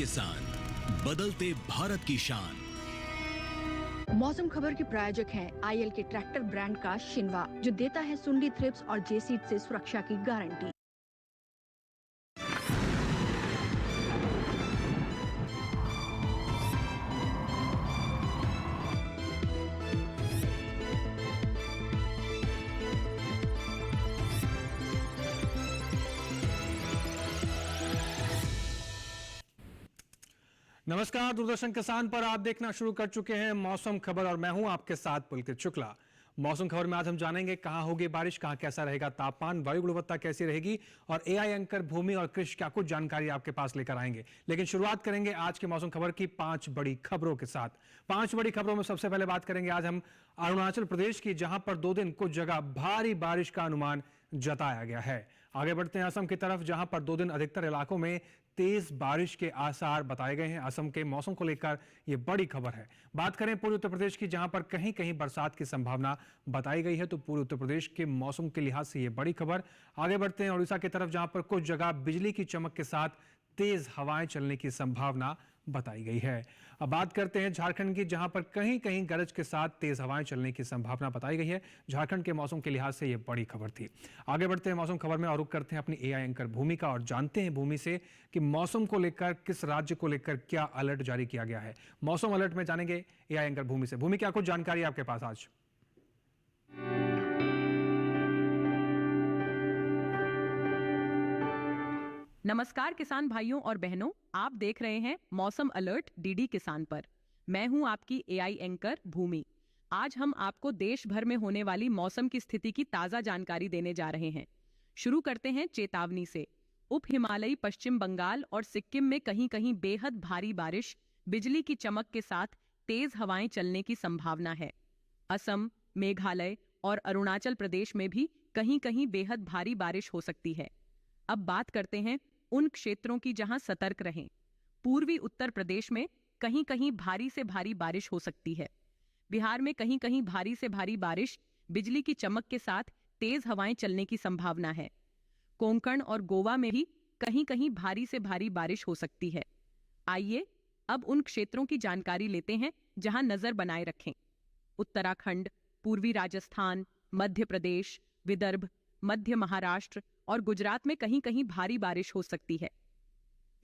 किसान, बदलते भारत की शान। मौसम खबर के प्रायोजक हैं आईएल के ट्रैक्टर ब्रांड का शिनवा, जो देता है सुंडी, थ्रिप्स और जेसीड से सुरक्षा की गारंटी। नमस्कार, दूरदर्शन किसान पर आप देखना शुरू कर चुके हैं मौसम खबर और मैं हूं आपके साथ पुलकित शुक्ला। मौसम खबर में आज हम जानेंगे कहां होगी बारिश, कहां कैसा रहेगा तापमान, वायु गुणवत्ता कैसी रहेगी और एआई एंकर भूमि और कृषि क्या कुछ जानकारी आपके पास लेकर आएंगे। लेकिन शुरुआत करेंगे आज के मौसम खबर की 5 बड़ी खबरों के साथ। 5 बड़ी खबरों में सबसे पहले बात करेंगे आज हम अरुणाचल प्रदेश की, जहां पर 2 दिन कुछ जगह भारी बारिश का अनुमान जताया गया है। आगे बढ़ते हैं असम की तरफ, जहां पर 2 दिन अधिकतर इलाकों में तेज बारिश के आसार बताए गए हैं। असम के मौसम को लेकर यह बड़ी खबर है। बात करें पूर्वी उत्तर प्रदेश की, जहां पर कहीं कहीं बरसात की संभावना बताई गई है, तो पूर्वी उत्तर प्रदेश के मौसम के लिहाज से यह बड़ी खबर। आगे बढ़ते हैं उड़ीसा की तरफ, जहां पर कुछ जगह बिजली की चमक के साथ तेज हवाएं चलने की संभावना बताई गई है। अब बात करते हैं झारखंड की, जहां पर कहीं कहीं गरज के साथ तेज हवाएं चलने की संभावना बताई गई है। झारखंड के मौसम के लिहाज से यह बड़ी खबर थी। आगे बढ़ते हैं मौसम खबर में और रुख करते हैं अपनी एआई एंकर भूमि का और जानते हैं भूमि से कि मौसम को लेकर, किस राज्य को लेकर क्या अलर्ट जारी किया गया है। मौसम अलर्ट में जानेंगे एआई एंकर भूमि से। भूमि, क्या कुछ जानकारी आपके पास आज? नमस्कार किसान भाइयों और बहनों, आप देख रहे हैं मौसम अलर्ट डीडी किसान पर। मैं हूं आपकी एआई एंकर भूमि। आज हम आपको देश भर में होने वाली मौसम की स्थिति की ताजा जानकारी देने जा रहे हैं। शुरू करते हैं चेतावनी से। उप हिमालयी पश्चिम बंगाल और सिक्किम में कहीं कहीं बेहद भारी बारिश, बिजली की चमक के साथ तेज हवाएं चलने की संभावना है। असम, मेघालय और अरुणाचल प्रदेश में भी कहीं कहीं बेहद भारी बारिश हो सकती है। अब बात करते हैं उन क्षेत्रों की जहां सतर्क रहें। पूर्वी उत्तर प्रदेश में कहीं कहीं भारी से भारी बारिश हो सकती है। बिहार में कहीं कहीं भारी से भारी बारिश, बिजली की चमक के साथ तेज हवाएं चलने की संभावना है। कोंकण और गोवा में भी कहीं कहीं भारी से भारी बारिश हो सकती है। आइए अब उन क्षेत्रों की जानकारी लेते हैं जहां नजर बनाए रखें। उत्तराखंड, पूर्वी राजस्थान, मध्य प्रदेश, विदर्भ, मध्य महाराष्ट्र और गुजरात में कहीं कहीं भारी बारिश हो सकती है।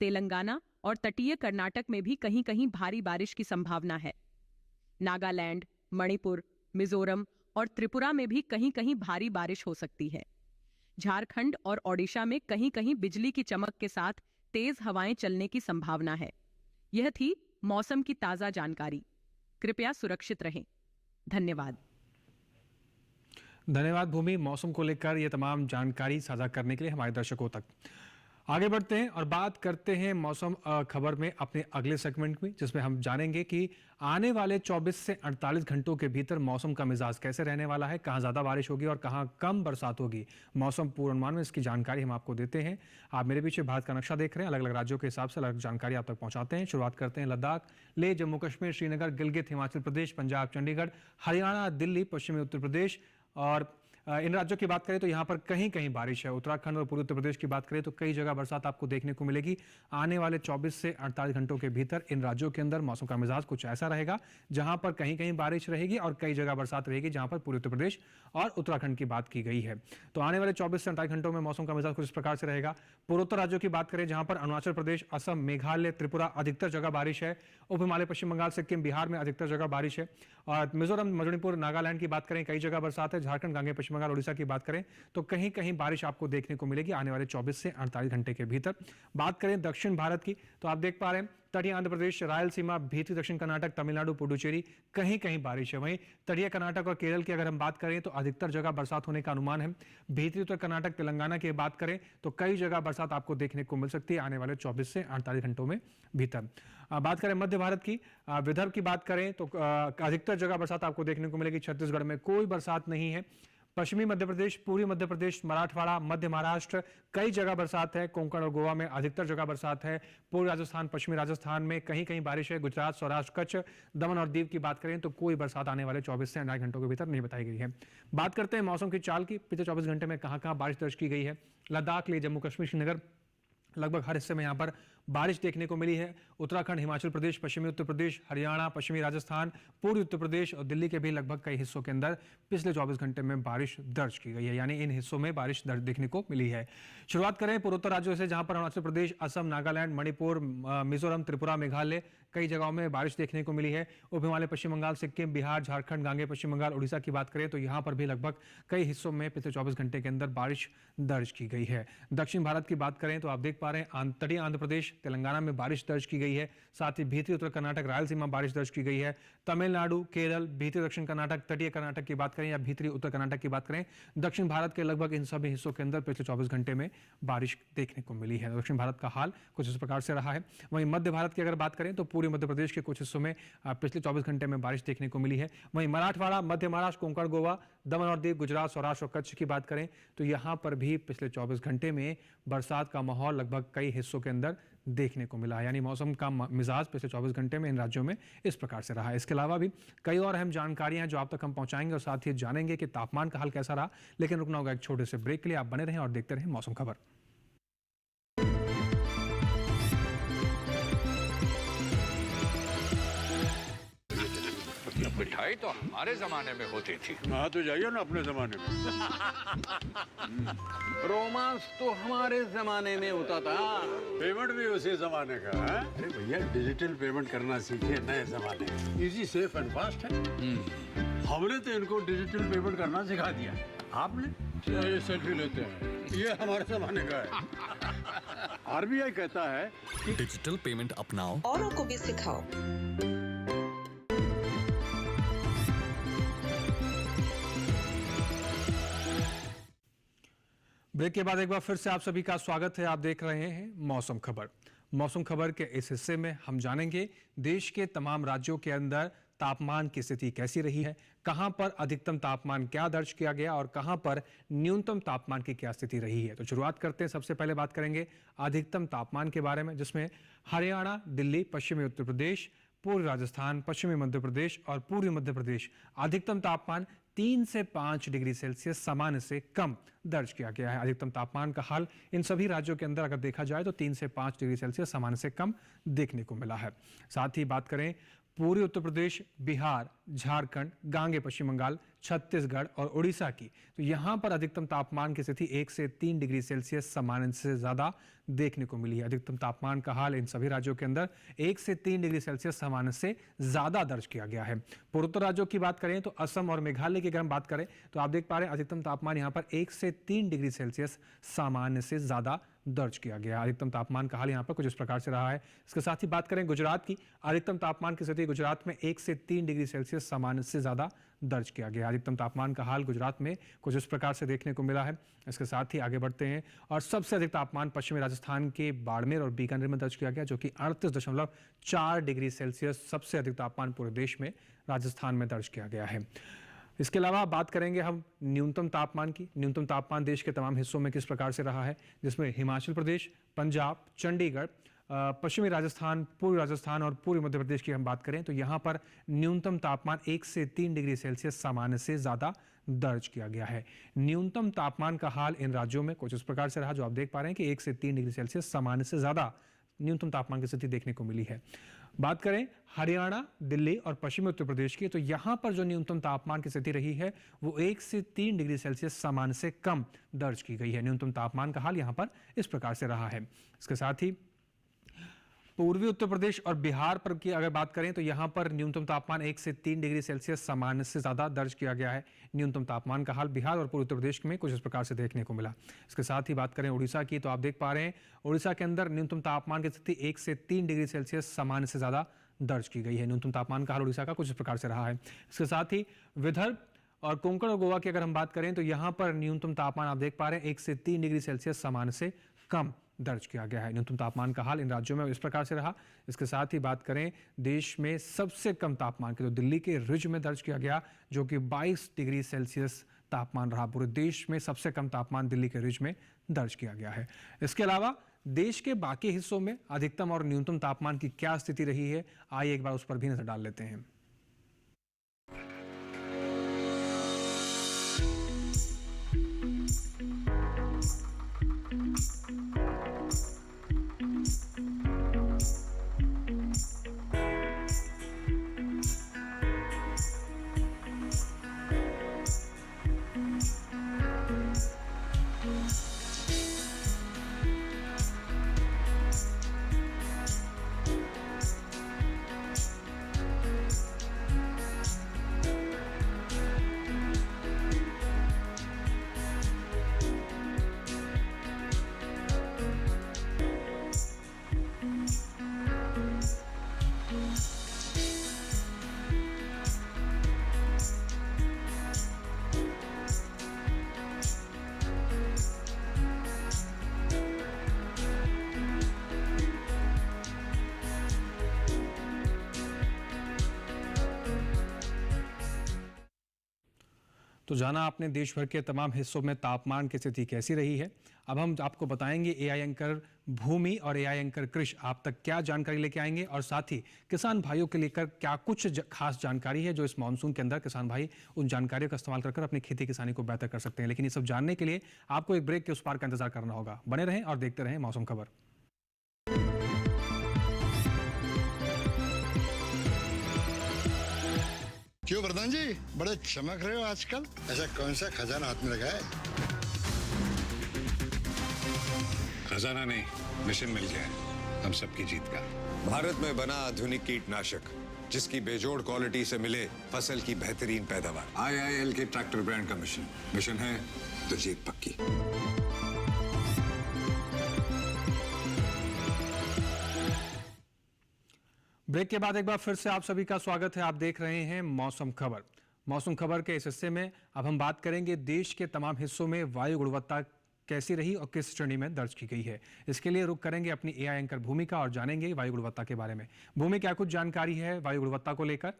तेलंगाना और तटीय कर्नाटक में भी कहीं कहीं भारी बारिश की संभावना है। नागालैंड, मणिपुर, मिजोरम और त्रिपुरा में भी कहीं कहीं भारी बारिश हो सकती है। झारखंड और ओडिशा में कहीं कहीं बिजली की चमक के साथ तेज हवाएं चलने की संभावना है। यह थी मौसम की ताजा जानकारी। कृपया सुरक्षित रहें। धन्यवाद। धन्यवाद भूमि, मौसम को लेकर यह तमाम जानकारी साझा करने के लिए हमारे दर्शकों तक। आगे बढ़ते हैं और बात करते हैं मौसम खबर में अपने अगले सेगमेंट में, जिसमें हम जानेंगे कि आने वाले 24 से 48 घंटों के भीतर मौसम का मिजाज कैसे रहने वाला है, कहां ज्यादा बारिश होगी और कहां कम बरसात होगी। मौसम पूर्वानुमान में इसकी जानकारी हम आपको देते हैं। आप मेरे पीछे भारत का नक्शा देख रहे हैं, अलग अलग राज्यों के हिसाब से अलग जानकारी आप तक पहुंचाते हैं। शुरुआत करते हैं लद्दाख, लेह, जम्मू कश्मीर, श्रीनगर, गिलगित, हिमाचल प्रदेश, पंजाब, चंडीगढ़, हरियाणा, दिल्ली, पश्चिमी उत्तर प्रदेश और इन राज्यों की बात करें तो यहां पर कहीं कहीं बारिश है। उत्तराखंड और पूर्वी उत्तर प्रदेश की बात करें तो कई जगह बरसात आपको देखने को मिलेगी। आने वाले 24 से 48 घंटों के भीतर इन राज्यों के अंदर मौसम का मिजाज कुछ ऐसा रहेगा जहां पर कहीं कहीं बारिश रहेगी और कई जगह बरसात रहेगी, जहां पर पूर्वी उत्तर प्रदेश और उत्तराखंड की बात की गई है। तो आने वाले 24 से 48 घंटों में मौसम का मिजाज कुछ इस प्रकार से रहेगा। पूर्वोत्तर राज्यों की बात करें, जहां पर अरुणाचल प्रदेश, असम, मेघालय, त्रिपुरा अधिकतर जगह बारिश है। उप हिमालय पश्चिम बंगाल, सिक्किम, बिहार में अधिकतर जगह बारिश है। और मिजोरम, मणिपुर, नागालैंड की बात करें, कई जगह बरसात है। झारखंड, गांगे, पश्चिम बंगाल, उड़ीसा की बात करें तो कहीं कहीं बारिश आपको देखने को मिलेगी आने वाले 24 से 48 घंटे के भीतर। बात करें दक्षिण भारत की तो आप देख पा रहे हैं तटीय आंध्र प्रदेश, रायलसीमा, भीतरी दक्षिण कर्नाटक, तमिलनाडु, पुडुचेरी कहीं कहीं बारिश है। वहीं तटीय कर्नाटक और केरल की अगर हम बात करें तो अधिकतर जगह बरसात होने का अनुमान है। भीतरी उत्तर कर्नाटक, तेलंगाना की बात करें तो कई जगह बरसात आपको देखने को मिल सकती है आने वाले 24 से 48 घंटों में भीतर। बात करें मध्य भारत की, विदर्भ की बात करें तो अधिकतर जगह बरसात आपको देखने को मिलेगी। छत्तीसगढ़ में कोई बरसात नहीं है। पश्चिमी मध्य प्रदेश, पूर्वी मध्य प्रदेश, मराठवाड़ा, मध्य महाराष्ट्र कई जगह बरसात है। कोंकण और गोवा में अधिकतर जगह बरसात है। पूर्वी राजस्थान, पश्चिमी राजस्थान में कहीं कहीं बारिश है। गुजरात, सौराष्ट्र, कच्छ, दमन और दीव की बात करें तो कोई बरसात आने वाले 24 से 48 घंटों के भीतर नहीं बताई गई है। बात करते हैं मौसम की चाल की। पिछले 24 घंटे में कहां कहां बारिश दर्ज की गई है। लद्दाख, लेह, जम्मू कश्मीर, श्रीनगर लगभग हर हिस्से में यहां पर बारिश देखने को मिली है। उत्तराखंड, हिमाचल प्रदेश, पश्चिमी उत्तर प्रदेश, हरियाणा, पश्चिमी राजस्थान, पूर्वी उत्तर प्रदेश और दिल्ली के भी लगभग कई हिस्सों के अंदर पिछले 24 घंटे में बारिश दर्ज की गई है, यानी इन हिस्सों में बारिश दर्ज देखने को मिली है। शुरुआत करें पूर्वोत्तर राज्यों से, जहां पर अरुणाचल प्रदेश, असम, नागालैंड, मणिपुर, मिजोरम, त्रिपुरा, मेघालय कई जगहों में बारिश देखने को मिली है। उप हिमालय, पश्चिम बंगाल, सिक्किम, बिहार, झारखंड, गांगे, पश्चिम बंगाल, उड़ीसा की बात करें तो यहां पर भी लगभग कई हिस्सों में पिछले 24 घंटे के अंदर बारिश दर्ज की गई है। दक्षिण भारत की बात करें तो आप देख पा रहे हैं तटीय आंध्र प्रदेश, तेलंगाना में बारिश दर्ज की गई है। साथ ही भीतरी उत्तर कर्नाटक, रायलसीमा बारिश दर्ज की गई है। तमिलनाडु, केरल, भीतरी दक्षिण कर्नाटक, तटीय कर्नाटक की बात करें या भीतरी उत्तर कर्नाटक की बात करें, दक्षिण भारत के लगभग इन सभी हिस्सों के अंदर पिछले 24 घंटे में बारिश देखने को मिली है। दक्षिण भारत का हाल कुछ इस प्रकार से रहा है। वहीं मध्य भारत की अगर बात करें तो पूर्वी मध्य प्रदेश के कुछ हिस्सों में पिछले 24 घंटे में बारिश देखने को मिली है। वहीं मराठवाड़ा, मध्य महाराष्ट्र, कोंकण, गोवा, दमन और दीव, गुजरात, सौराष्ट्र और कच्छ की बात करें तो यहां पर भी पिछले 24 घंटे में बरसात का माहौल लगभग कई हिस्सों के अंदर देखने को मिला है। यानी मौसम का मिजाज पिछले 24 घंटे में इन राज्यों में इस प्रकार से रहा है। इसके अलावा भी कई और अहम जानकारियां हैं जो आप तक हम पहुंचाएंगे और साथ ही जानेंगे कि तापमान का हाल कैसा रहा। लेकिन रुकना होगा एक छोटे से ब्रेक के लिए। आप बने रहें और देखते रहें मौसम खबर। मिठाई तो हमारे जमाने में होती थी। हाँ तो जाइए ना अपने जमाने में। रोमांस तो हमारे जमाने में होता था। पेमेंट भी उसी जमाने का है। अरे भैया डिजिटल पेमेंट करना सीखे नए जमाने में। इजी, सेफ एंड फास्ट है। हमने तो इनको डिजिटल पेमेंट करना सिखा दिया। आपने ये सेल्फी लेते हैं, ये हमारे जमाने का है। आरबीआई कहता है कि डिजिटल पेमेंट अपनाओ, औरों को भी सिखाओ। ब्रेक के बाद एक बार फिर से आप सभी का स्वागत है। आप देख रहे हैं मौसम खबर। मौसम खबर के इस हिस्से में हम जानेंगे देश के तमाम राज्यों के अंदर तापमान की स्थिति कैसी रही है, कहां पर अधिकतम तापमान क्या दर्ज किया गया और कहां पर न्यूनतम तापमान की क्या स्थिति रही है। तो शुरुआत करते हैं, सबसे पहले बात करेंगे अधिकतम तापमान के बारे में, जिसमें हरियाणा, दिल्ली, पश्चिमी उत्तर प्रदेश, पूर्वी राजस्थान, पश्चिमी मध्य प्रदेश और पूर्वी मध्य प्रदेश अधिकतम तापमान 3 से 5 डिग्री सेल्सियस सामान्य से कम दर्ज किया गया है। अधिकतम तापमान का हाल इन सभी राज्यों के अंदर अगर देखा जाए तो 3 से 5 डिग्री सेल्सियस सामान्य से कम देखने को मिला है। साथ ही बात करें पूर्वी उत्तर प्रदेश, बिहार, झारखंड, गांगे पश्चिम बंगाल, छत्तीसगढ़ और उड़ीसा की, तो यहां पर अधिकतम तापमान की स्थिति 1 से 3 डिग्री सेल्सियस सामान्य से ज्यादा देखने को मिली है। अधिकतम तापमान का हाल इन सभी राज्यों के अंदर 1 से 3 डिग्री सेल्सियस सामान्य से ज्यादा दर्ज किया गया है। पूर्वोत्तर राज्यों की बात करें तो असम और मेघालय की अगर हम बात करें तो आप देख पा रहे हैं अधिकतम तापमान यहां पर 1 से 3 डिग्री सेल्सियस सामान्य से ज्यादा दर्ज किया गया। अधिकतम तापमान का हाल यहां पर कुछ इस प्रकार से रहा है। इसके साथ ही बात करें गुजरात की, अधिकतम तापमान की स्थिति गुजरात में 1 से 3 डिग्री सेल्सियस सामान्य से ज्यादा दर्ज किया गया। अधिकतम तापमान का हाल गुजरात में कुछ इस प्रकार से देखने को मिला है। इसके साथ ही आगे बढ़ते हैं और सबसे अधिक तापमान पश्चिमी राजस्थान के बाड़मेर और बीकानेर में दर्ज किया गया, जो कि 38.4 डिग्री सेल्सियस सबसे अधिक तापमान पूरे देश में राजस्थान में दर्ज किया गया है। इसके अलावा बात करेंगे हम न्यूनतम तापमान की। न्यूनतम तापमान देश के तमाम हिस्सों में किस प्रकार से रहा है, जिसमें हिमाचल प्रदेश, पंजाब, चंडीगढ़, पश्चिमी राजस्थान, पूर्वी राजस्थान और पूर्वी मध्य प्रदेश की हम बात करें तो यहां पर न्यूनतम तापमान 1 से 3 डिग्री सेल्सियस सामान्य से ज्यादा दर्ज किया गया है। न्यूनतम तापमान का हाल इन राज्यों में कुछ इस प्रकार से रहा, जो आप देख पा रहे हैं कि 1 से 3 डिग्री सेल्सियस सामान्य से ज्यादा न्यूनतम तापमान की स्थिति देखने को मिली है। बात करें हरियाणा, दिल्ली और पश्चिमी उत्तर प्रदेश की, तो यहां पर जो न्यूनतम तापमान की स्थिति रही है वो 1 से 3 डिग्री सेल्सियस सामान्य से कम दर्ज की गई है। न्यूनतम तापमान का हाल यहां पर इस प्रकार से रहा है। इसके साथ ही पूर्वी उत्तर प्रदेश और बिहार पर की अगर बात करें तो यहां पर न्यूनतम तापमान 1 से 3 डिग्री सेल्सियस सामान्य से ज्यादा दर्ज किया गया है। न्यूनतम तापमान का हाल बिहार और पूर्वी उत्तर प्रदेश में कुछ इस प्रकार से देखने को मिला। इसके साथ ही बात करें उड़ीसा की, तो आप देख पा रहे हैं उड़ीसा के अंदर न्यूनतम तापमान की स्थिति 1 से 3 डिग्री सेल्सियस सामान्य से ज्यादा दर्ज की गई है। न्यूनतम तापमान का हाल उड़ीसा का कुछ इस प्रकार से रहा है। इसके साथ ही विदर्भ और कोंकण और गोवा की अगर हम बात करें तो यहां पर न्यूनतम तापमान आप देख पा रहे हैं 1 से 3 डिग्री सेल्सियस सामान्य से कम दर्ज किया गया है। न्यूनतम तापमान का हाल इन राज्यों में इस प्रकार से रहा। इसके साथ ही बात करें देश में सबसे कम तापमान की, तो दिल्ली के रिज में दर्ज किया गया, जो कि 22 डिग्री सेल्सियस तापमान रहा। पूरे देश में सबसे कम तापमान दिल्ली के रिज में दर्ज किया गया है। इसके अलावा देश के बाकी हिस्सों में अधिकतम और न्यूनतम तापमान की क्या स्थिति रही है, आइए एक बार उस पर भी नजर डाल लेते हैं। तो जाना आपने देश भर के तमाम हिस्सों में तापमान की स्थिति कैसी रही है। अब हम आपको बताएंगे एआई एंकर भूमि और एआई एंकर कृष आप तक क्या जानकारी लेके आएंगे, और साथ ही किसान भाइयों के लेकर क्या कुछ खास जानकारी है जो इस मानसून के अंदर किसान भाई उन जानकारियों का इस्तेमाल कर अपनी खेती किसानी को बेहतर कर सकते हैं। लेकिन ये सब जानने के लिए आपको एक ब्रेक के उस पार का इंतजार करना होगा। बने रहें और देखते रहें मौसम खबर। क्यों प्रधान जी, बड़े चमक रहे हो आजकल? ऐसा कौन सा खजाना हाथ में लगा है? खजाना नहीं, मिशन मिल गया है हम सबकी जीत का। भारत में बना आधुनिक कीटनाशक जिसकी बेजोड़ क्वालिटी से मिले फसल की बेहतरीन पैदावार। IIL के ट्रैक्टर ब्रांड का मिशन है तो जीत पक्की। ब्रेक के बाद एक बार फिर से आप सभी का स्वागत है। आप देख रहे हैं मौसम खबर। मौसम खबर के इस हिस्से में अब हम बात करेंगे देश के तमाम हिस्सों में वायु गुणवत्ता कैसी रही और किस श्रेणी में दर्ज की गई है। इसके लिए रुक करेंगे अपनी एआई एंकर भूमि का और जानेंगे वायु गुणवत्ता के बारे में। भूमि, क्या कुछ जानकारी है वायु गुणवत्ता को लेकर?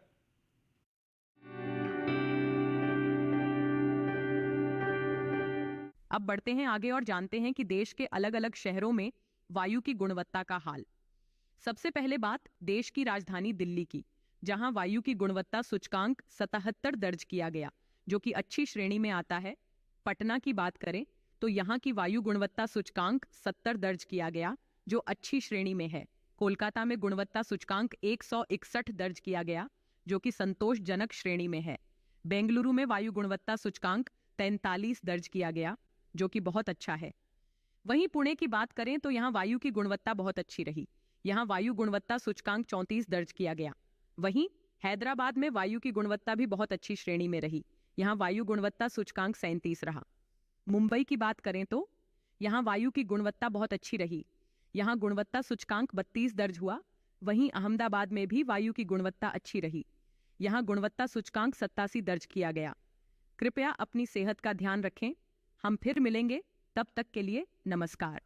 अब बढ़ते हैं आगे और जानते हैं कि देश के अलग अलग शहरों में वायु की गुणवत्ता का हाल। सबसे पहले बात देश की राजधानी दिल्ली की, जहां वायु की गुणवत्ता सूचकांक 77 दर्ज किया गया, जो कि अच्छी श्रेणी में आता है। पटना की बात करें तो यहां की वायु गुणवत्ता सूचकांक 70 दर्ज किया गया, जो अच्छी श्रेणी में है। कोलकाता में गुणवत्ता सूचकांक 161 दर्ज किया गया, जो कि संतोषजनक श्रेणी में है। बेंगलुरु में वायु गुणवत्ता सूचकांक 43 दर्ज किया गया, जो कि बहुत अच्छा है। वहीं पुणे की बात करें तो यहाँ वायु की गुणवत्ता बहुत अच्छी रही। यहाँ वायु गुणवत्ता सूचकांक 34 दर्ज किया गया। वहीं हैदराबाद में वायु की गुणवत्ता भी बहुत अच्छी श्रेणी में रही। यहाँ वायु गुणवत्ता सूचकांक 37 रहा। मुंबई की बात करें तो यहाँ वायु की गुणवत्ता बहुत अच्छी रही। यहाँ गुणवत्ता सूचकांक 32 दर्ज हुआ। वहीं अहमदाबाद में भी वायु की गुणवत्ता अच्छी रही। यहाँ गुणवत्ता सूचकांक 87 दर्ज किया गया। कृपया अपनी सेहत का ध्यान रखें। हम फिर मिलेंगे, तब तक के लिए नमस्कार।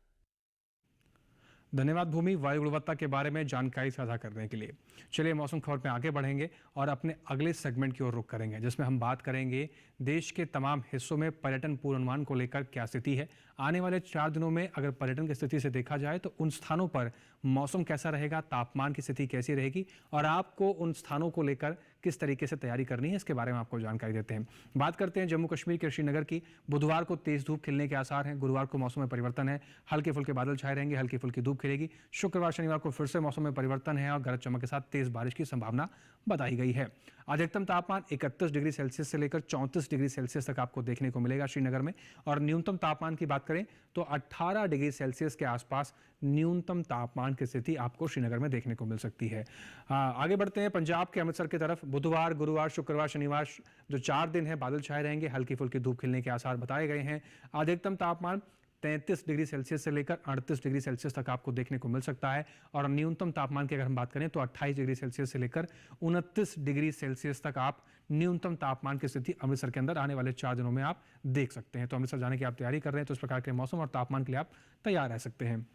धन्यवाद भूमि, वायु गुणवत्ता के बारे में जानकारी साझा करने के लिए। चलिए मौसम खबर में आगे बढ़ेंगे और अपने अगले सेगमेंट की ओर रुख करेंगे, जिसमें हम बात करेंगे देश के तमाम हिस्सों में पर्यटन पूर्वानुमान को लेकर क्या स्थिति है। आने वाले 4 दिनों में अगर पर्यटन की स्थिति से देखा जाए तो उन स्थानों पर मौसम कैसा रहेगा, तापमान की स्थिति कैसी रहेगी और आपको उन स्थानों को लेकर किस तरीके से तैयारी करनी है, इसके बारे में आपको जानकारी देते हैं। बात करते हैं जम्मू कश्मीर के श्रीनगर की। बुधवार को तेज धूप खिलने के आसार हैं। गुरुवार को मौसम में परिवर्तन है, हल्के फुल्के बादल छाए रहेंगे, हल्की फुल्की धूप खिलेगी। शुक्रवार शनिवार को फिर से मौसम में परिवर्तन है और गरज चमक के साथ तेज बारिश की संभावना बताई गई है। अधिकतम तापमान 31 डिग्री सेल्सियस से लेकर 34 डिग्री सेल्सियस तक आपको देखने को मिलेगा श्रीनगर में, और न्यूनतम तापमान की बात करें तो 18 डिग्री सेल्सियस के आसपास न्यूनतम तापमान की स्थिति आपको श्रीनगर में देखने को मिल सकती है। आगे बढ़ते हैं पंजाब के अमृतसर की तरफ। बुधवार, गुरुवार, शुक्रवार, शनिवार जो 4 दिन है बादल छाए रहेंगे, हल्की फुल्की धूप खिलने के आसार बताए गए हैं। अधिकतम तापमान 33 डिग्री सेल्सियस से लेकर 38 डिग्री सेल्सियस तक आपको देखने को मिल सकता है, और न्यूनतम तापमान की अगर हम बात करें तो 28 डिग्री सेल्सियस से लेकर 29 डिग्री सेल्सियस तक आप न्यूनतम तापमान की स्थिति अमृतसर के अंदर आने वाले 4 दिनों में आप देख सकते हैं। तो अमृतसर जाने की आप तैयारी कर रहे हैं तो इस प्रकार के मौसम और तापमान के लिए आप तैयार रह सकते हैं।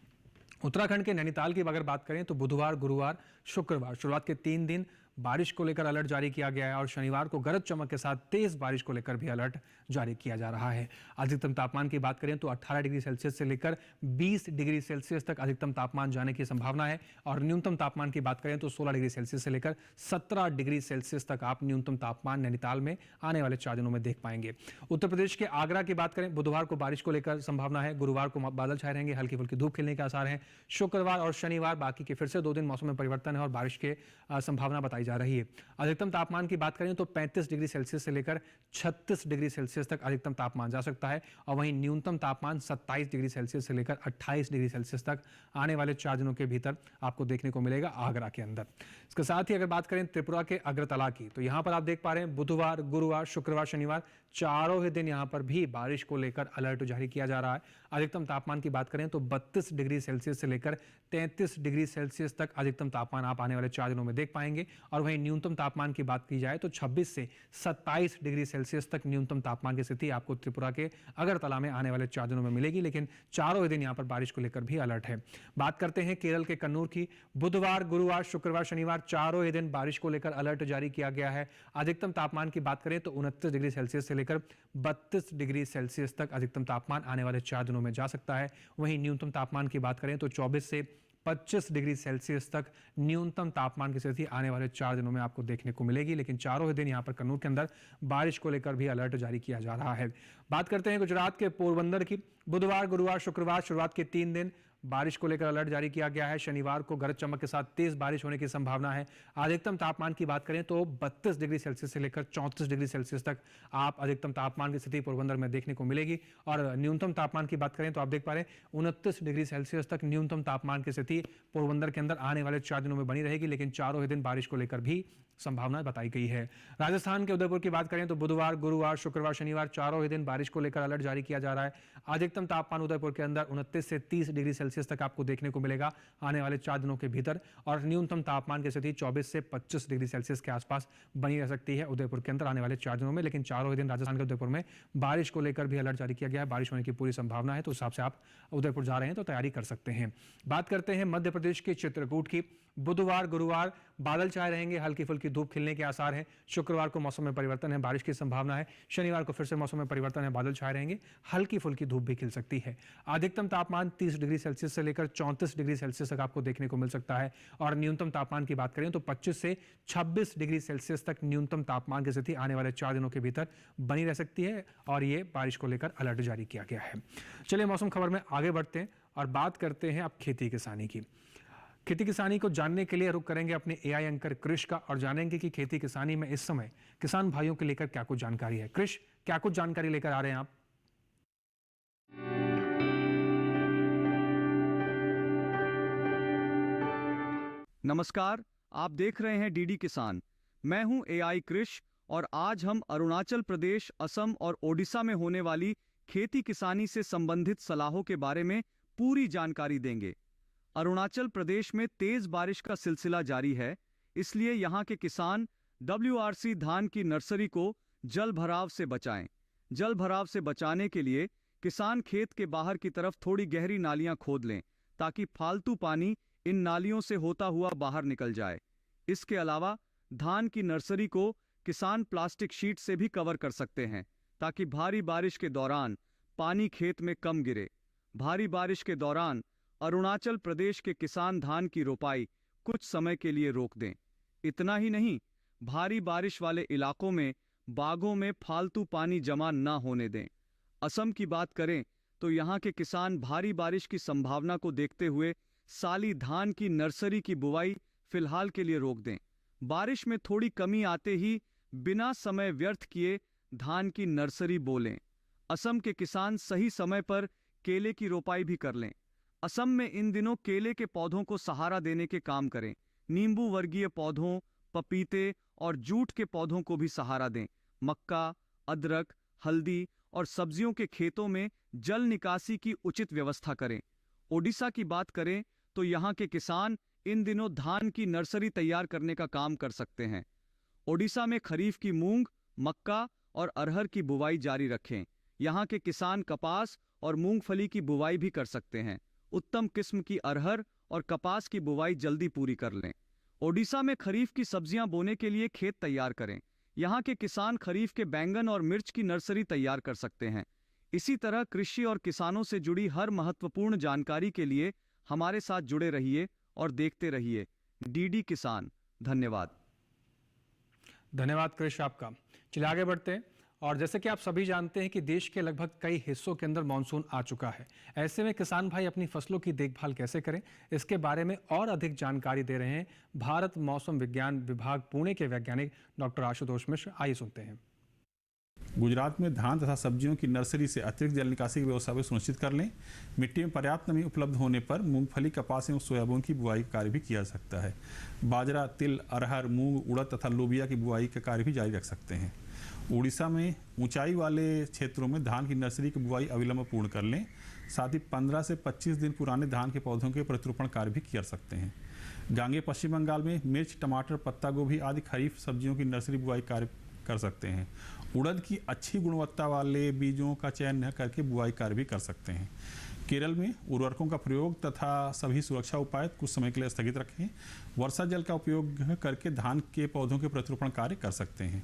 उत्तराखंड के नैनीताल की अगर बात करें तो बुधवार, गुरुवार, शुक्रवार शुरुआत के 3 दिन बारिश को लेकर अलर्ट जारी किया गया है, और शनिवार को गरज चमक के साथ तेज बारिश को लेकर भी अलर्ट जारी किया जा रहा है। अधिकतम तापमान की बात करें तो 18 डिग्री सेल्सियस से लेकर 20 डिग्री सेल्सियस तक अधिकतम तापमान जाने की संभावना है, और न्यूनतम तापमान की बात करें तो 16 डिग्री सेल्सियस से लेकर 17 डिग्री सेल्सियस तक आप न्यूनतम तापमान नैनीताल में आने वाले 4 दिनों में देख पाएंगे। उत्तर प्रदेश के आगरा की बात करें, बुधवार को बारिश को लेकर संभावना है, गुरुवार को बादल छाए रहेंगे, हल्की फुल्की धूप खिलने के आसार हैं। शुक्रवार और शनिवार बाकी के फिर से 2 दिन मौसम में परिवर्तन है और बारिश के संभावना बताई जा रही है। अधिकतम तापमान की बात करें तो 35 डिग्री सेल्सियस से लेकर 36 डिग्री सेल्सियस तक अधिकतम तापमान जा सकता है, और वहीं न्यूनतम तापमान 27 डिग्री सेल्सियस से लेकर 28 डिग्री सेल्सियस तक आने वाले 4 दिनों के भीतर आपको देखने को मिलेगा आगरा के अंदर। इसके साथ ही अगर बात करें त्रिपुरा के अगरतला की, तो यहाँ पर आप देख पा रहे हैं बुधवार, गुरुवार, शुक्रवार, शनिवार चारों ही दिन यहाँ पर भी बारिश को लेकर अलर्ट जारी किया जा रहा है। अधिकतम तापमान की बात करें तो 32 डिग्री सेल्सियस से लेकर 33 डिग्री सेल्सियस तक अधिकतम तापमान आप आने वाले 4 दिनों में देख पाएंगे, और और वहीं न्यूनतम तापमान की बात की जाए तो 26 से 27 डिग्री सेल्सियस तक न्यूनतम तापमान की स्थिति आपको त्रिपुरा के अगरतला में आने वाले 4 दिनों में मिलेगी, लेकिन चारों ही दिन यहाँ पर बारिश को लेकर भी अलर्ट है। बात करते हैं केरल के कन्नूर की। बुधवार, गुरुवार, शुक्रवार, शनिवार चारों ही दिन बारिश को लेकर अलर्ट जारी किया गया है। अधिकतम तापमान की बात करें तो 29 डिग्री सेल्सियस से लेकर 32 डिग्री सेल्सियस तक अधिकतम तापमान आने वाले 4 दिनों में जा सकता है। वहीं न्यूनतम तापमान की बात करें तो 24 से 25 डिग्री सेल्सियस तक न्यूनतम तापमान की स्थिति आने वाले 4 दिनों में आपको देखने को मिलेगी, लेकिन चारों ही दिन यहाँ पर कन्नूर के अंदर बारिश को लेकर भी अलर्ट जारी किया जा रहा है। बात करते हैं गुजरात के पोरबंदर की। बुधवार, गुरुवार, शुक्रवार शुरुआत के 3 दिन बारिश को लेकर अलर्ट जारी किया गया है। शनिवार को गरज चमक के साथ तेज बारिश होने की संभावना है। अधिकतम तापमान की बात करें तो 32 डिग्री सेल्सियस से लेकर 34 डिग्री सेल्सियस तक आप अधिकतम तापमान की स्थिति पोरबंदर में देखने को मिलेगी, और न्यूनतम तापमान की बात करें तो आप देख पा रहे हैं 29 डिग्री सेल्सियस तक न्यूनतम तापमान की स्थिति पोरबंदर के अंदर आने वाले 4 दिनों में बनी रहेगी, लेकिन चारों ही दिन बारिश को लेकर भी संभावना बताई गई है। राजस्थान के उदयपुर की बात करें तो बुधवार, गुरुवार, शुक्रवार, शनिवार चारों ही दिन बारिश को लेकर अलर्ट जारी किया जा रहा है। अधिकतम तापमान उदयपुर के अंदर 29 से 30 डिग्री सेल्सियस तक आपको देखने को मिलेगा आने वाले 4 दिनों के भीतर, और न्यूनतम तापमान की स्थिति 24 से 25 डिग्री सेल्सियस के आसपास बनी रह सकती है उदयपुर के अंदर आने वाले 4 दिनों में, लेकिन चारों ही दिन राजस्थान के उदयपुर में बारिश को लेकर भी अलर्ट जारी किया गया है। बारिश होने की पूरी संभावना है, तो उस हिसाब से आप उदयपुर जा रहे हैं तो तैयारी कर सकते हैं। बात करते हैं मध्य प्रदेश के चित्रकूट की। बुधवार, गुरुवार बादल छाए रहेंगे, हल्की फुल्की धूप खिलने के आसार हैं। शुक्रवार को मौसम में परिवर्तन है, बारिश की संभावना है। शनिवार को फिर से मौसम में परिवर्तन है, बादल छाए रहेंगे, हल्की फुल्की धूप भी खिल सकती है। अधिकतम तापमान 30 डिग्री सेल्सियस से लेकर 34 डिग्री सेल्सियस तक आपको देखने को मिल सकता है, और न्यूनतम तापमान की बात करें तो 25 से 26 डिग्री सेल्सियस तक न्यूनतम तापमान की स्थिति आने वाले 4 दिनों के भीतर बनी रह सकती है, और ये बारिश को लेकर अलर्ट जारी किया गया है। चलिए मौसम खबर में आगे बढ़ते हैं और बात करते हैं अब खेती किसानी की। खेती किसानी को जानने के लिए रुक करेंगे अपने एआई एंकर कृष का, और जानेंगे कि खेती किसानी में इस समय किसान भाइयों के लेकर क्या कुछ जानकारी है। कृष, क्या कुछ जानकारी लेकर आ रहे हैं आप? नमस्कार, आप देख रहे हैं डीडी किसान। मैं हूं एआई कृष, और आज हम अरुणाचल प्रदेश, असम और ओडिशा में होने वाली खेती किसानी से संबंधित सलाहों के बारे में पूरी जानकारी देंगे। अरुणाचल प्रदेश में तेज बारिश का सिलसिला जारी है, इसलिए यहां के किसान WRC धान की नर्सरी को जल भराव से बचाएं। जल भराव से बचाने के लिए किसान खेत के बाहर की तरफ थोड़ी गहरी नालियां खोद लें, ताकि फालतू पानी इन नालियों से होता हुआ बाहर निकल जाए। इसके अलावा धान की नर्सरी को किसान प्लास्टिक शीट से भी कवर कर सकते हैं, ताकि भारी बारिश के दौरान पानी खेत में कम गिरे। भारी बारिश के दौरान अरुणाचल प्रदेश के किसान धान की रोपाई कुछ समय के लिए रोक दें। इतना ही नहीं, भारी बारिश वाले इलाकों में बागों में फालतू पानी जमा न होने दें। असम की बात करें तो यहाँ के किसान भारी बारिश की संभावना को देखते हुए साली धान की नर्सरी की बुवाई फिलहाल के लिए रोक दें। बारिश में थोड़ी कमी आते ही बिना समय व्यर्थ किए धान की नर्सरी बोलें। असम के किसान सही समय पर केले की रोपाई भी कर लें। असम में इन दिनों केले के पौधों को सहारा देने के काम करें। नींबू वर्गीय पौधों, पपीते और जूट के पौधों को भी सहारा दें। मक्का, अदरक, हल्दी और सब्जियों के खेतों में जल निकासी की उचित व्यवस्था करें। ओडिशा की बात करें तो यहाँ के किसान इन दिनों धान की नर्सरी तैयार करने का काम कर सकते हैं। ओडिशा में खरीफ की मूंग, मक्का और अरहर की बुवाई जारी रखें। यहाँ के किसान कपास और मूंगफली की बुवाई भी कर सकते हैं। उत्तम किस्म की अरहर और कपास की बुवाई जल्दी पूरी कर लें। ओडिशा में खरीफ की सब्जियां बोने के लिए खेत तैयार करें। यहाँ के किसान खरीफ के बैंगन और मिर्च की नर्सरी तैयार कर सकते हैं। इसी तरह कृषि और किसानों से जुड़ी हर महत्वपूर्ण जानकारी के लिए हमारे साथ जुड़े रहिए और देखते रहिए डीडी किसान। धन्यवाद। धन्यवाद कृष आपका। चलिए आगे बढ़ते हैं, और जैसे कि आप सभी जानते हैं कि देश के लगभग कई हिस्सों के अंदर मानसून आ चुका है। ऐसे में किसान भाई अपनी फसलों की देखभाल कैसे करें, इसके बारे में और अधिक जानकारी दे रहे हैं भारत मौसम विज्ञान विभाग पुणे के वैज्ञानिक डॉक्टर आशुतोष मिश्र। आइए सुनते हैं। गुजरात में धान तथा सब्जियों की नर्सरी से अतिरिक्त जल निकासी की व्यवस्था को सुनिश्चित कर लें। मिट्टी में पर्याप्त नमी उपलब्ध होने पर मूंगफली, कपास एवं सोयाबीन की बुआई का कार्य भी किया जा सकता है। बाजरा, तिल, अरहर, मूंग, उड़द तथा लोबिया की बुआई का कार्य भी जारी रख सकते हैं। उड़ीसा में ऊंचाई वाले क्षेत्रों में धान की नर्सरी की बुआई अविलंब पूर्ण कर लें। साथ ही 15 से 25 दिन पुराने धान के पौधों के प्रत्युरोपण कार्य भी कर सकते हैं। गांगे पश्चिम बंगाल में मिर्च, टमाटर, पत्ता गोभी आदि खरीफ सब्जियों की नर्सरी बुआई कार्य कर सकते हैं। उड़द की अच्छी गुणवत्ता वाले बीजों का चयन न करके बुआई कार्य भी कर सकते हैं। केरल में उर्वरकों का प्रयोग तथा सभी सुरक्षा उपाय कुछ समय के लिए स्थगित रखें। वर्षा जल का उपयोग करके धान के पौधों के प्रतिरोपण कार्य कर सकते हैं।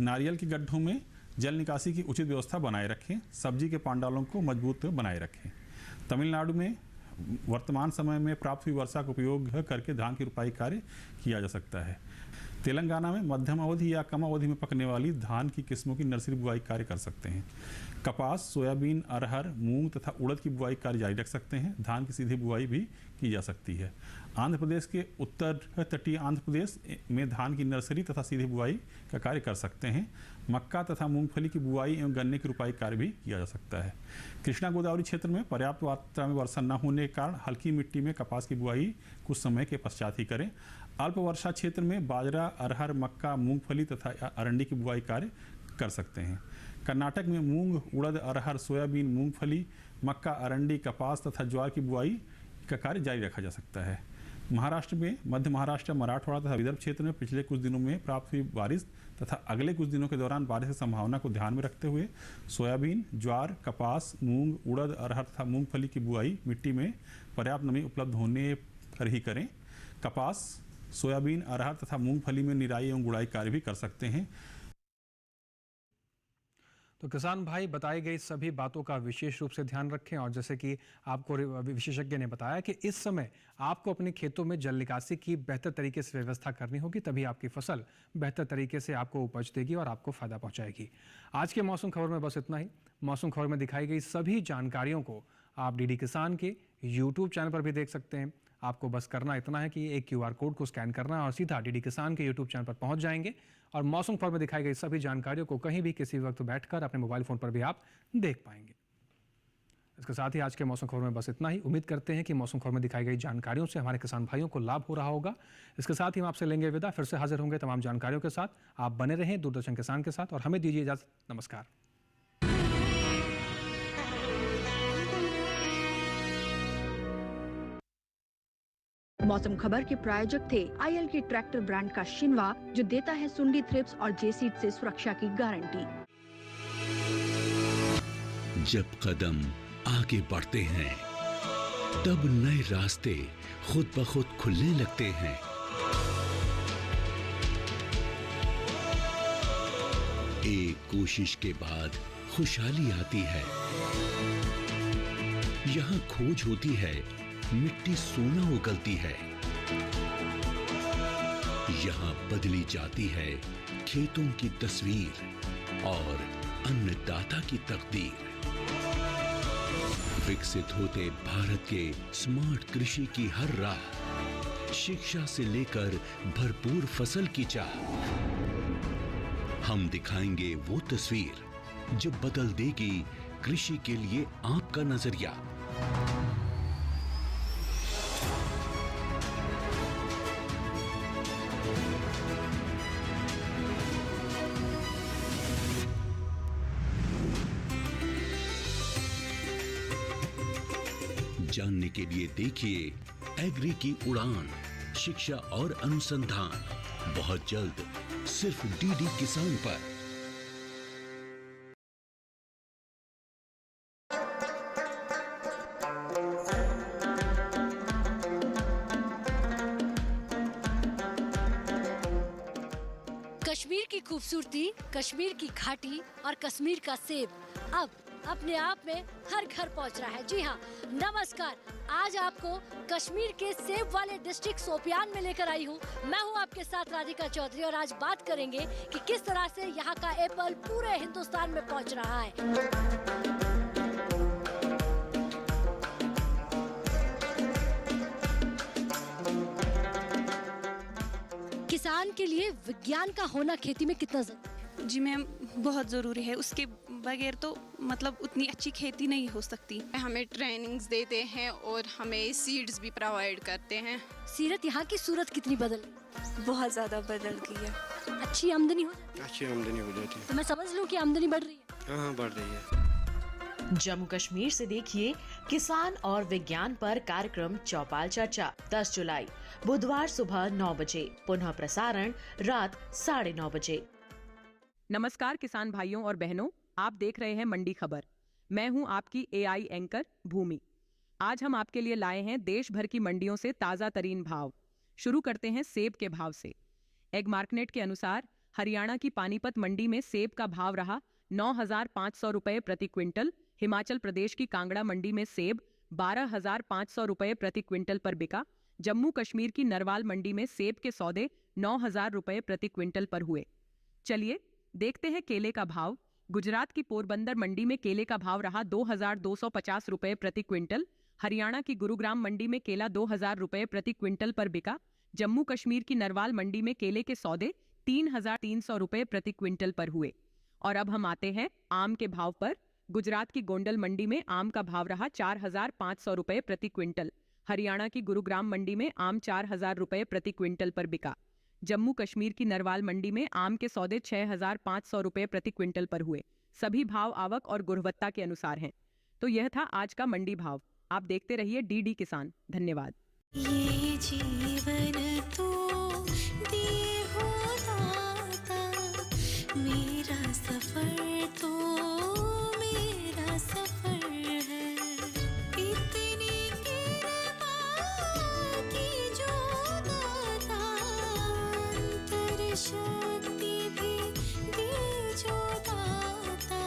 नारियल के गड्ढों में जल निकासी की उचित व्यवस्था बनाए रखें। सब्जी के पांडालों को मजबूत बनाए रखें। तमिलनाडु में वर्तमान समय में प्राप्त हुई वर्षा का उपयोग करके धान की रुपाई कार्य किया जा सकता है। तेलंगाना में मध्यम अवधि या कम अवधि में पकने वाली धान की किस्मों की नर्सरी बुआई कार्य कर सकते हैं। कपास, सोयाबीन, अरहर, मूंग तथा उड़द की बुआई कार्य जारी रख सकते हैं। धान की सीधी बुआई भी की जा सकती है। आंध्र प्रदेश के उत्तर तटीय आंध्र प्रदेश में धान की नर्सरी तथा सीधी बुआई का कार्य कर सकते हैं। मक्का तथा मूंगफली की बुआई एवं गन्ने की रुपाई कार्य भी किया जा सकता है। कृष्णा गोदावरी क्षेत्र में पर्याप्त मात्रा में वर्षा न होने के कारण हल्की मिट्टी में कपास की बुआई कुछ समय के पश्चात ही करें। अल्प वर्षा क्षेत्र में बाजरा, अरहर, मक्का, मूंगफली तथा अरंडी की बुआई कार्य कर सकते हैं। कर्नाटक में मूंग, उड़द, अरहर, सोयाबीन, मूंगफली, मक्का, अरंडी, कपास तथा ज्वार की बुआई का कार्य जारी रखा जा सकता है। महाराष्ट्र में मध्य महाराष्ट्र, मराठवाड़ा तथा विदर्भ क्षेत्र में पिछले कुछ दिनों में प्राप्त हुई बारिश तथा अगले कुछ दिनों के दौरान बारिश की संभावना को ध्यान में रखते हुए सोयाबीन, ज्वार, कपास, मूंग, उड़द, अरहर तथा मूंगफली की बुआई मिट्टी में पर्याप्त नमी उपलब्ध होने पर ही करें। कपास, सोयाबीन, अरहर तथा मूंगफली में निराई एवं गुड़ाई कार्य भी कर सकते हैं। तो किसान भाई, बताई गई सभी बातों का विशेष रूप से ध्यान रखें। और जैसे कि आपको विशेषज्ञ ने बताया कि इस समय आपको अपने खेतों में जल निकासी की बेहतर तरीके से व्यवस्था करनी होगी, तभी आपकी फसल बेहतर तरीके से आपको उपज देगी और आपको फायदा पहुंचाएगी। आज के मौसम खबर में बस इतना ही। मौसम खबर में दिखाई गई सभी जानकारियों को आप डीडी किसान के यूट्यूब चैनल पर भी देख सकते हैं। आपको बस करना इतना है कि एक QR कोड को स्कैन करना है और सीधा डीडी किसान के यूट्यूब चैनल पर पहुंच जाएंगे और मौसम खबर में दिखाई गई सभी जानकारियों को कहीं भी किसी वक्त बैठकर अपने मोबाइल फोन पर भी आप देख पाएंगे। इसके साथ ही आज के मौसम खबर में बस इतना ही। उम्मीद करते हैं कि मौसम खबर में दिखाई गई जानकारियों से हमारे किसान भाइयों को लाभ हो रहा होगा। इसके साथ ही हम आपसे लेंगे विदा, फिर से हाजिर होंगे तमाम जानकारियों के साथ। आप बने रहें दूरदर्शन किसान के साथ और हमें दीजिए इजाजत। नमस्कार। मौसम खबर के प्रायोजक थे IL के ट्रैक्टर ब्रांड का शिनवा, जो देता है सुंडी थ्रिप्स और जेसीड से सुरक्षा की गारंटी। जब कदम आगे बढ़ते हैं तब नए रास्ते खुद ब खुद खुलने लगते हैं। एक कोशिश के बाद खुशहाली आती है। यहाँ खोज होती है, मिट्टी सोना उगलती है। यहाँ बदली जाती है खेतों की तस्वीर और अन्नदाता की तकदीर। विकसित होते भारत के स्मार्ट कृषि की हर राह, शिक्षा से लेकर भरपूर फसल की चाह। हम दिखाएंगे वो तस्वीर जो बदल देगी कृषि के लिए आपका नजरिया। जानने के लिए देखिए एग्री की उड़ान, शिक्षा और अनुसंधान, बहुत जल्द सिर्फ डीडी किसान पर। कश्मीर की खूबसूरती, कश्मीर की घाटी और कश्मीर का सेब अब अपने आप में हर घर पहुंच रहा है। जी हाँ, नमस्कार। आज आपको कश्मीर के सेब वाले डिस्ट्रिक्ट शोपियान में लेकर आई हूँ। मैं हूँ आपके साथ राधिका चौधरी और आज बात करेंगे कि किस तरह से यहाँ का एप्पल पूरे हिंदुस्तान में पहुँच रहा है। किसान के लिए विज्ञान का होना खेती में कितना जरूरी? जी मैम, बहुत ज़रूरी है। उसके बगैर तो मतलब उतनी अच्छी खेती नहीं हो सकती। हमें ट्रेनिंग्स देते हैं और हमें सीड्स भी प्रोवाइड करते हैं। सीरत, यहाँ की सूरत कितनी बदल गई? बहुत ज़्यादा बदल गई है। अच्छी आमदनी हो जाती है? अच्छी आमदनी हो जाती है। तो मैं समझ लूँ कि आमदनी बढ़ रही है? हाँ, बढ़ रही है। जम्मू कश्मीर से देखिए किसान और विज्ञान पर कार्यक्रम चौपाल चर्चा 10 जुलाई बुधवार सुबह 9 बजे, पुनः प्रसारण रात 9:30 बजे। नमस्कार किसान भाइयों और बहनों, आप देख रहे हैं मंडी खबर। मैं हूं आपकी एआई एंकर भूमि। आज हम आपके लिए लाए हैं देश भर की मंडियों से ताजा तरीन भाव। शुरू करते हैं सेब के भाव से। एग मार्केट के अनुसार हरियाणा की पानीपत मंडी में सेब का भाव रहा 9,500 रुपए प्रति क्विंटल। हिमाचल प्रदेश की कांगड़ा मंडी में सेब 12,500 रुपए प्रति क्विंटल पर बिका। जम्मू कश्मीर की नरवाल मंडी में सेब के सौदे 9,000 रुपए प्रति क्विंटल पर हुए। चलिए देखते हैं केले का भाव। गुजरात की पोरबंदर मंडी में केले का भाव रहा 2,250 रुपए प्रति क्विंटल। हरियाणा की गुरुग्राम मंडी में केला 2,000 रुपए प्रति क्विंटल पर बिका। जम्मू कश्मीर की नरवाल मंडी में केले के सौदे 3,300 रुपए प्रति क्विंटल पर हुए। और अब हम आते हैं आम के भाव पर। गुजरात की गोंडल मंडी में आम का भाव रहा 4,500 रुपए प्रति क्विंटल। हरियाणा की गुरुग्राम मंडी में आम 4,000 रुपए प्रति क्विंटल पर बिका। जम्मू कश्मीर की नरवाल मंडी में आम के सौदे 6,500 रुपए प्रति क्विंटल पर हुए। सभी भाव आवक और गुणवत्ता के अनुसार हैं। तो यह था आज का मंडी भाव। आप देखते रहिए डीडी किसान। धन्यवाद। ये जीवन तो दे हो दाता, मेरा सफर तो मेरा सफर है। इतनी कृपा की जो दाता, अंतर शक्ति भी दी जो दाता,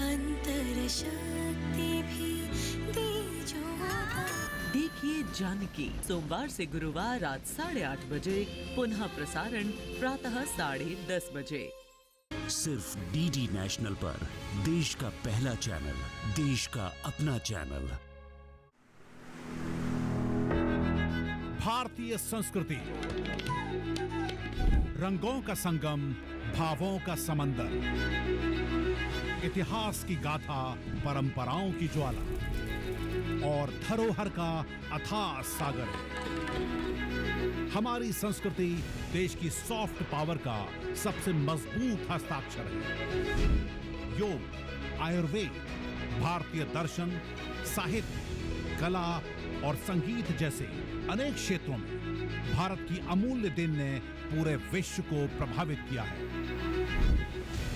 अंतर शक्ति भी दी जो दाता। देखिए जानकी सोमवार से गुरुवार रात 8:30 बजे, पुनः प्रसारण प्रातः 10:30 बजे। सिर्फ डीडी नेशनल पर, देश का पहला चैनल, देश का अपना चैनल। भारतीय संस्कृति, रंगों का संगम, भावों का समंदर, इतिहास की गाथा, परंपराओं की ज्वाला और धरोहर का अथाह सागर है। हमारी संस्कृति देश की सॉफ्ट पावर का सबसे मजबूत हस्ताक्षर है। योग, आयुर्वेद, भारतीय दर्शन, साहित्य, कला और संगीत जैसे अनेक क्षेत्रों में भारत की अमूल्य देन ने पूरे विश्व को प्रभावित किया है।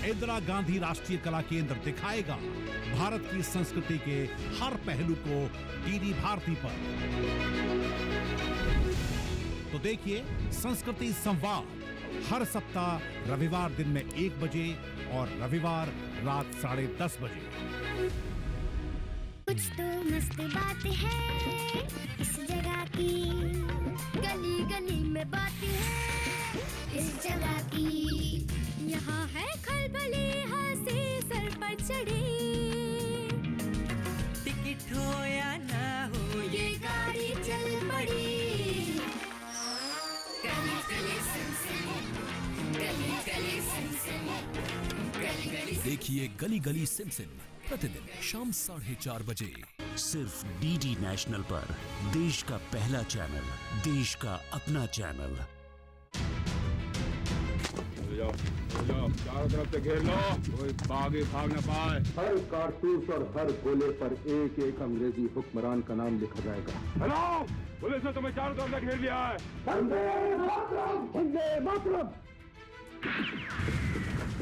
इंदिरा गांधी राष्ट्रीय कला केंद्र दिखाएगा भारत की संस्कृति के हर पहलू को डीडी भारती पर। तो देखिए संस्कृति संवाद हर सप्ताह रविवार दिन में 1 बजे और रविवार रात 10:30 बजे। कुछ तो मस्त बात है इस जगह की, गली गली में बात है इस जगह की। यहाँ है खलबली हंसी सर पर चढ़ी, टिकट हो या ना हो ये गाड़ी चल पड़ी। गली गली सिम सिम, गली गली सिम सिम, गली गली। देखिए गली गली सिम सिम प्रतिदिन शाम 4:30 बजे, सिर्फ डीडी नेशनल पर, देश का पहला चैनल, देश का अपना चैनल। चारों तरफ से घेर लो, कोई आगे भाग न पाए। हर कारतूस और हर गोले पर एक एक अंग्रेजी हुक्मरान का नाम लिखा जाएगा। हेलो, पुलिस ने तुम्हें चारों तरफ से घेर लिया है। वंदे मातरम, वंदे मातरम।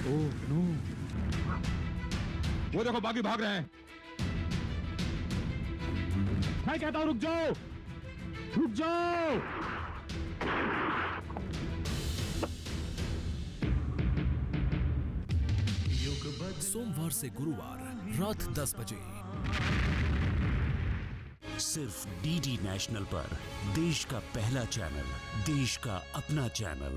ओह नो, वो देखो बागी भाग रहे हैं। मैं कहता हूँ रुक जाओ, रुक जाओ। सोमवार से गुरुवार रात 10 बजे, सिर्फ डीडी नेशनल पर, देश का पहला चैनल, देश का अपना चैनल।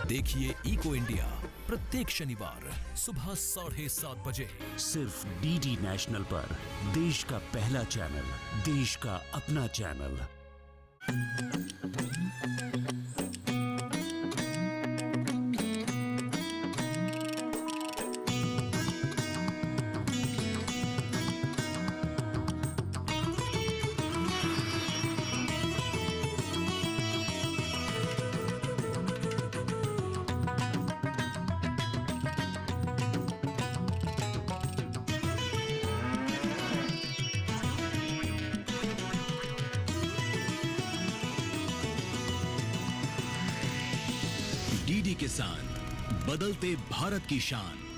देखिए इको इंडिया प्रत्येक शनिवार सुबह 7:30 बजे, सिर्फ डीडी नेशनल पर, देश का पहला चैनल, देश का अपना चैनल। किसान, बदलते भारत की शान।